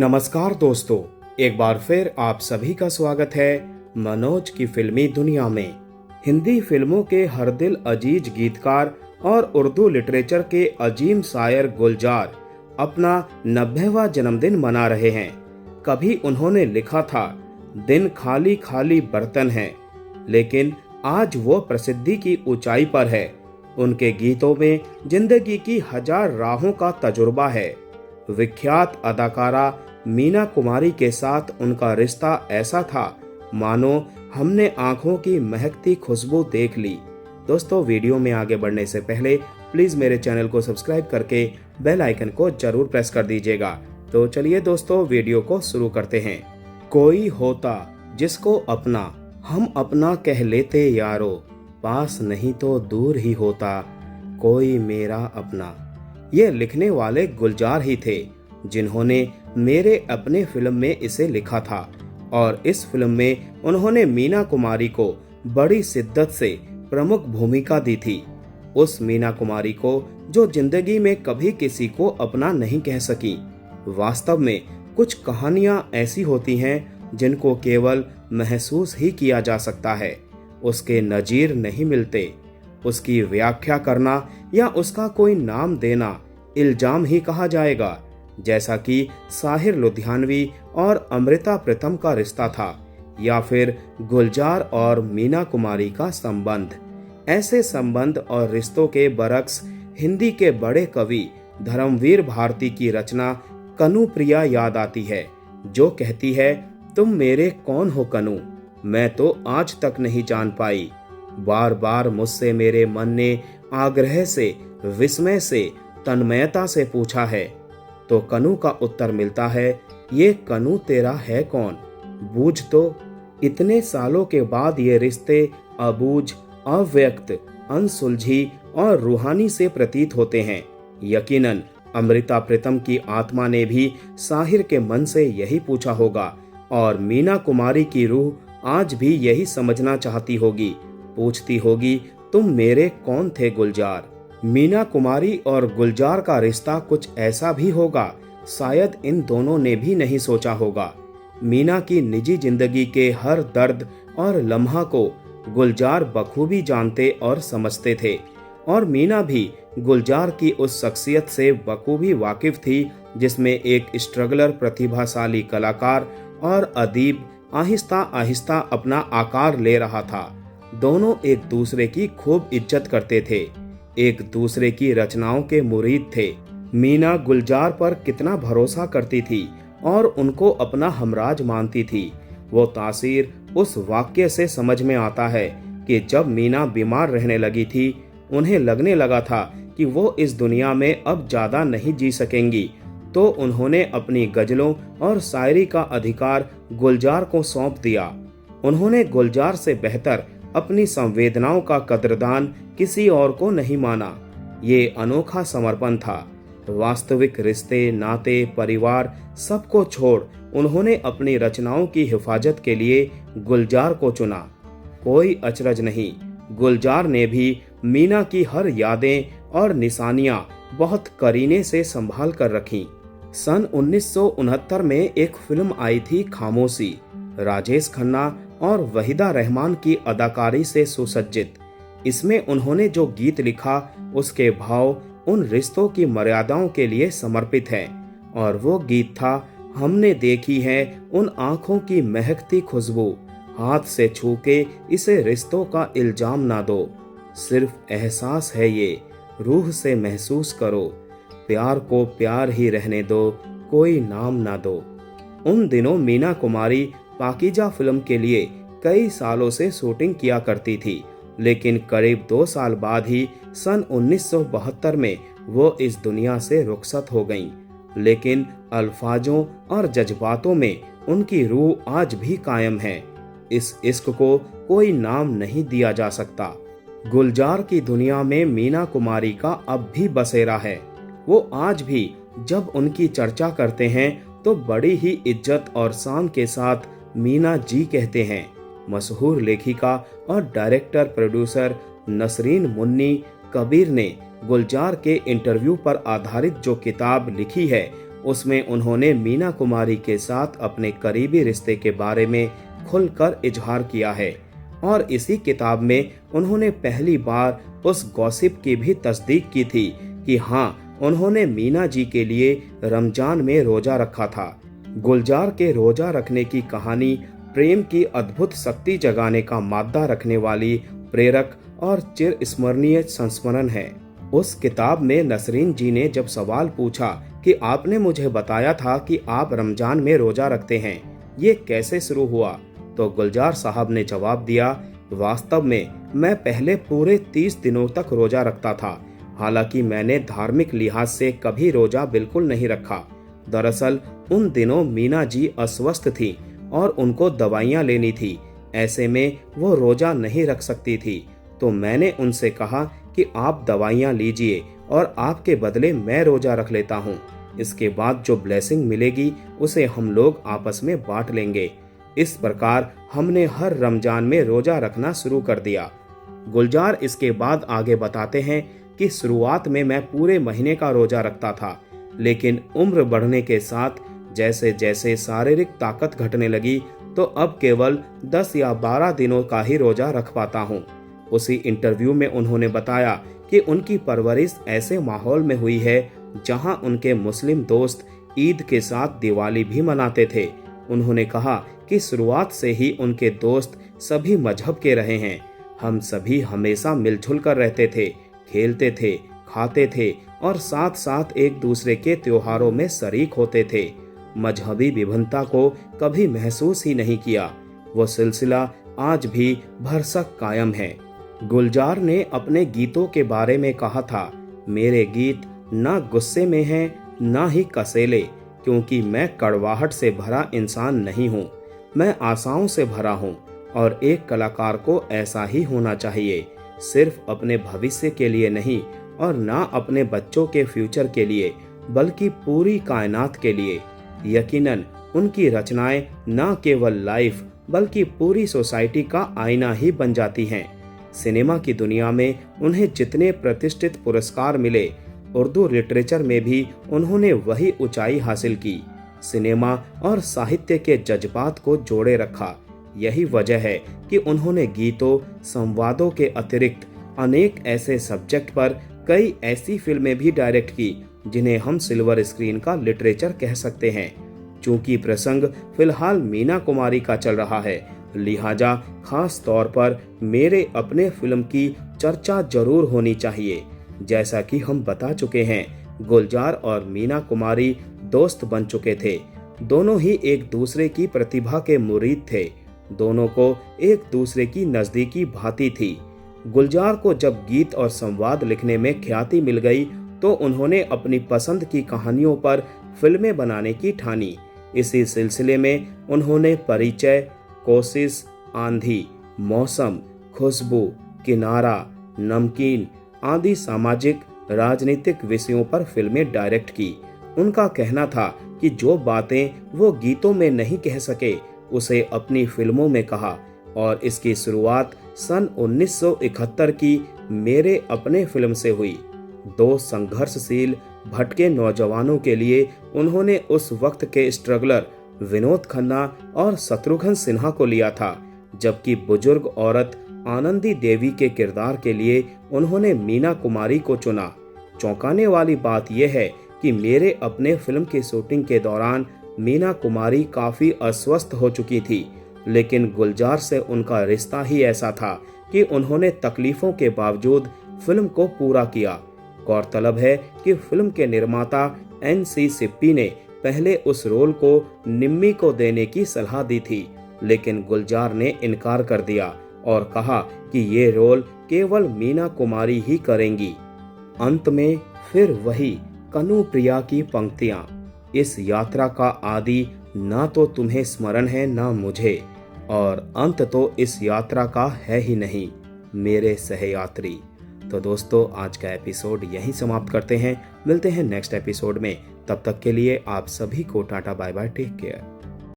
नमस्कार दोस्तों, एक बार फिर आप सभी का स्वागत है मनोज की फिल्मी दुनिया में। हिंदी फिल्मों के हर दिल अजीज गीतकार और उर्दू लिटरेचर के अजीम शायर गुलजार अपना 90वां जन्मदिन मना रहे हैं। कभी उन्होंने लिखा था, दिन खाली खाली बर्तन है, लेकिन आज वो प्रसिद्धि की ऊंचाई पर है। उनके गीतों में जिंदगी की हजार राहों का तजुर्बा है। विख्यात अदाकारा मीना कुमारी के साथ उनका रिश्ता ऐसा था मानो हमने आंखों की महकती खुशबू देख ली। दोस्तों, वीडियो में आगे बढ़ने से पहले प्लीज मेरे चैनल को सब्सक्राइब करके बेल आइकन को जरूर प्रेस कर दीजिएगा। तो चलिए दोस्तों, वीडियो को शुरू करते हैं। कोई होता जिसको अपना हम अपना कह लेते यारो, पास नहीं तो दूर ही होता कोई मेरा अपना। ये लिखने वाले गुलजार ही थे जिन्होंने मेरे अपने फिल्म में इसे लिखा था, और इस फिल्म में उन्होंने मीना कुमारी को बड़ी शिद्दत से प्रमुख भूमिका दी थी। उस मीना कुमारी को जो जिंदगी में कभी किसी को अपना नहीं कह सकी। वास्तव में कुछ कहानियां ऐसी होती हैं जिनको केवल महसूस ही किया जा सकता है, उसके नजीर नहीं मिलते। उसकी व्याख्या करना या उसका कोई नाम देना इल्जाम ही कहा जाएगा, जैसा कि साहिर लुधियानवी और अमृता प्रीतम का रिश्ता था, या फिर गुलजार और मीना कुमारी का संबंध। ऐसे संबंध और रिश्तों के बरक्स हिंदी के बड़े कवि धर्मवीर भारती की रचना कनु प्रिया याद आती है, जो कहती है, तुम मेरे कौन हो कनु, मैं तो आज तक नहीं जान पाई। बार बार मुझसे मेरे मन ने आग्रह से, विस्मय से, तन्मयता से पूछा है, तो कनु का उत्तर मिलता है, ये कनु तेरा है कौन, बूझ तो। इतने सालों के बाद ये रिश्ते अबूझ, अव्यक्त, अनसुलझी और रूहानी से प्रतीत होते हैं। यकीनन अमृता प्रीतम की आत्मा ने भी साहिर के मन से यही पूछा होगा, और मीना कुमारी की रूह आज भी यही समझना चाहती होगी, पूछती होगी, तुम मेरे कौन थे गुलजार। मीना कुमारी और गुलजार का रिश्ता कुछ ऐसा भी होगा, शायद इन दोनों ने भी नहीं सोचा होगा। मीना की निजी जिंदगी के हर दर्द और लम्हा को गुलजार बखूबी जानते और समझते थे, और मीना भी गुलजार की उस शख्सियत से बखूबी वाकिफ थी जिसमें एक स्ट्रगलर, प्रतिभाशाली कलाकार और अदीब आहिस्ता आहिस्ता अपना आकार ले रहा था। दोनों एक दूसरे की खूब इज्जत करते थे, एक दूसरे की रचनाओं के मुरीद थे। मीना गुलजार पर कितना भरोसा करती थी और उनको अपना हमराज मानती थी। वो तासीर उस वाक्य से समझ में आता है कि जब मीना बीमार रहने लगी थी, उन्हें लगने लगा था कि वो इस दुनिया में अब ज्यादा नहीं जी सकेंगी, तो उन्होंने अपनी गजलों और शायरी का अधिकार गुलजार को सौंप दिया। उन्होंने गुलजार से बेहतर अपनी संवेदनाओं का कदरदान किसी और को नहीं माना। ये अनोखा समर्पण था। वास्तविक रिश्ते, नाते, परिवार सबको छोड़ उन्होंने अपनी रचनाओं की हिफाजत के लिए गुलजार को चुना। कोई अचरज नहीं, गुलजार ने भी मीना की हर यादें और निशानियां बहुत करीने से संभाल कर रखीं। सन 1969 में एक फिल्म आई थी खामोशी, राजेश खन्ना और वहीदा रहमान की अदाकारी से सुसज्जित। इसमें उन्होंने जो गीत लिखा, उसके भाव उन रिश्तों की मर्यादाओं के लिए समर्पित है, और वो गीत था, हमने देखी है उन आंखों की महकती खुशबू, हाथ से छू के इसे रिश्तों का इल्जाम ना दो, सिर्फ एहसास है ये, रूह से महसूस करो, प्यार को प्यार ही रहने दो, कोई नाम ना दो। उन दिनों मीना कुमारी पाकीजा फिल्म के लिए कई सालों से शूटिंग किया करती थी, लेकिन करीब 2 साल बाद ही सन 1972 में वो इस दुनिया से रुखसत हो गईं। लेकिन अल्फाजों और जज्बातों में उनकी रूह आज भी कायम है। इस इश्क को कोई नाम नहीं दिया जा सकता। गुलजार की दुनिया में मीना कुमारी का अब भी बसेरा है। वो आज भी जब उनकी चर्चा करते हैं तो बड़ी ही इज्जत और शान के साथ मीना जी कहते हैं। मशहूर लेखिका और डायरेक्टर प्रोड्यूसर नसरीन मुन्नी कबीर ने गुलजार के इंटरव्यू पर आधारित जो किताब लिखी है, उसमें उन्होंने मीना कुमारी के साथ अपने करीबी रिश्ते के बारे में खुलकर इजहार किया है और इसी किताब में उन्होंने पहली बार उस गॉसिप की भी तस्दीक की थी कि हाँ, उन्होंने मीना जी के लिए रमजान में रोजा रखा था। गुलजार के रोजा रखने की कहानी प्रेम की अद्भुत शक्ति जगाने का मादा रखने वाली प्रेरक और चिरस्मरणीय संस्मरण है। उस किताब में नसरीन जी ने जब सवाल पूछा कि आपने मुझे बताया था कि आप रमजान में रोजा रखते हैं, ये कैसे शुरू हुआ, तो गुलजार साहब ने जवाब दिया, वास्तव में मैं पहले पूरे 30 दिनों तक रोजा रखता था। हालांकि मैंने धार्मिक लिहाज से कभी रोजा बिल्कुल नहीं रखा। दरअसल उन दिनों मीना जी अस्वस्थ थी और उनको दवाइयाँ लेनी थी। ऐसे में वो रोजा नहीं रख सकती थी, तो मैंने उनसे कहा कि आप दवाइयाँ लीजिए और आपके बदले मैं रोजा रख लेता हूँ। इसके बाद जो ब्लेसिंग मिलेगी उसे हम लोग आपस में बांट लेंगे। इस प्रकार हमने हर रमजान में रोजा रखना शुरू कर दिया। गुलजार इसके बाद आगे बताते हैं कि शुरुआत में मैं पूरे महीने का रोजा रखता था, लेकिन उम्र बढ़ने के साथ जैसे जैसे शारीरिक ताकत घटने लगी तो अब केवल 10 या 12 दिनों का ही रोजा रख पाता हूँ। उसी इंटरव्यू में उन्होंने बताया कि उनकी परवरिश ऐसे माहौल में हुई है जहां उनके मुस्लिम दोस्त ईद के साथ दिवाली भी मनाते थे। उन्होंने कहा कि शुरुआत से ही उनके दोस्त सभी मजहब के रहे हैं। हम सभी हमेशा मिलजुल कर रहते थे, खेलते थे, खाते थे और साथ साथ एक दूसरे के त्योहारों में शरीक होते थे। मजहबी विभिन्नता को कभी महसूस ही नहीं किया। वो सिलसिला आज भी भरसक कायम है। गुलजार ने अपने गीतों के बारे में कहा था, मेरे गीत ना गुस्से में हैं ना ही कसेले, क्योंकि मैं कड़वाहट से भरा इंसान नहीं हूँ। मैं आशाओं से भरा हूँ और एक कलाकार को ऐसा ही होना चाहिए, सिर्फ अपने भविष्य के लिए नहीं और ना अपने बच्चों के फ्यूचर के लिए, बल्कि पूरी कायनात के लिए। यकीनन उनकी रचनाएं न केवल लाइफ बल्कि पूरी सोसाइटी का आईना ही बन जाती हैं। सिनेमा की दुनिया में उन्हें जितने प्रतिष्ठित पुरस्कार मिले, उर्दू लिटरेचर में भी उन्होंने वही ऊंचाई हासिल की। सिनेमा और साहित्य के जज्बात को जोड़े रखा। यही वजह है कि उन्होंने गीतों, संवादों के अतिरिक्त अनेक ऐसे सब्जेक्ट पर कई ऐसी फिल्में भी डायरेक्ट की जिन्हें हम सिल्वर स्क्रीन का लिटरेचर कह सकते हैं। चूंकि प्रसंग फिलहाल मीना कुमारी का चल रहा है, लिहाजा खास तौर पर मेरे अपने फिल्म की चर्चा जरूर होनी चाहिए। जैसा कि हम बता चुके हैं, गुलजार और मीना कुमारी दोस्त बन चुके थे। दोनों ही एक दूसरे की प्रतिभा के मुरीद थे। दोनों को एक दूसरे की नजदीकी भाती थी। गुलजार को जब गीत और संवाद लिखने में ख्याति मिल गई तो उन्होंने अपनी पसंद की कहानियों पर फिल्में बनाने की ठानी। इसी सिलसिले में उन्होंने परिचय, कोशिश, आंधी, मौसम, खुशबू, किनारा, नमकीन आदि सामाजिक राजनीतिक विषयों पर फिल्में डायरेक्ट की। उनका कहना था कि जो बातें वो गीतों में नहीं कह सके उसे अपनी फिल्मों में कहा, और इसकी शुरुआत सन 1971 की मेरे अपने फिल्म से हुई। दो संघर्षशील भटके नौजवानों के लिए उन्होंने उस वक्त के स्ट्रगलर विनोद खन्ना और शत्रुघ्न सिन्हा को लिया था, जबकि बुजुर्ग औरत आनंदी देवी के किरदार के लिए उन्होंने मीना कुमारी को चुना। चौंकाने वाली बात यह है कि मेरे अपने फिल्म की शूटिंग के दौरान मीना कुमारी काफी अस्वस्थ हो चुकी थी, लेकिन गुलजार से उनका रिश्ता ही ऐसा था कि उन्होंने तकलीफों के बावजूद फिल्म को पूरा किया। गौरतलब है कि फिल्म के निर्माता NC सिप्पी ने पहले उस रोल को निम्मी को देने की सलाह दी थी, लेकिन गुलजार ने इनकार कर दिया और कहा कि ये रोल केवल मीना कुमारी ही करेंगी। अंत में फिर वही कनु प्रिया की पंक्तियां, इस यात्रा का आदि ना तो तुम्हें स्मरण है ना मुझे, और अंत तो इस यात्रा का है ही नहीं मेरे सहयात्री। तो दोस्तों, आज का एपिसोड यहीं समाप्त करते हैं। मिलते हैं नेक्स्ट एपिसोड में। तब तक के लिए आप सभी को tata bye bye, take care.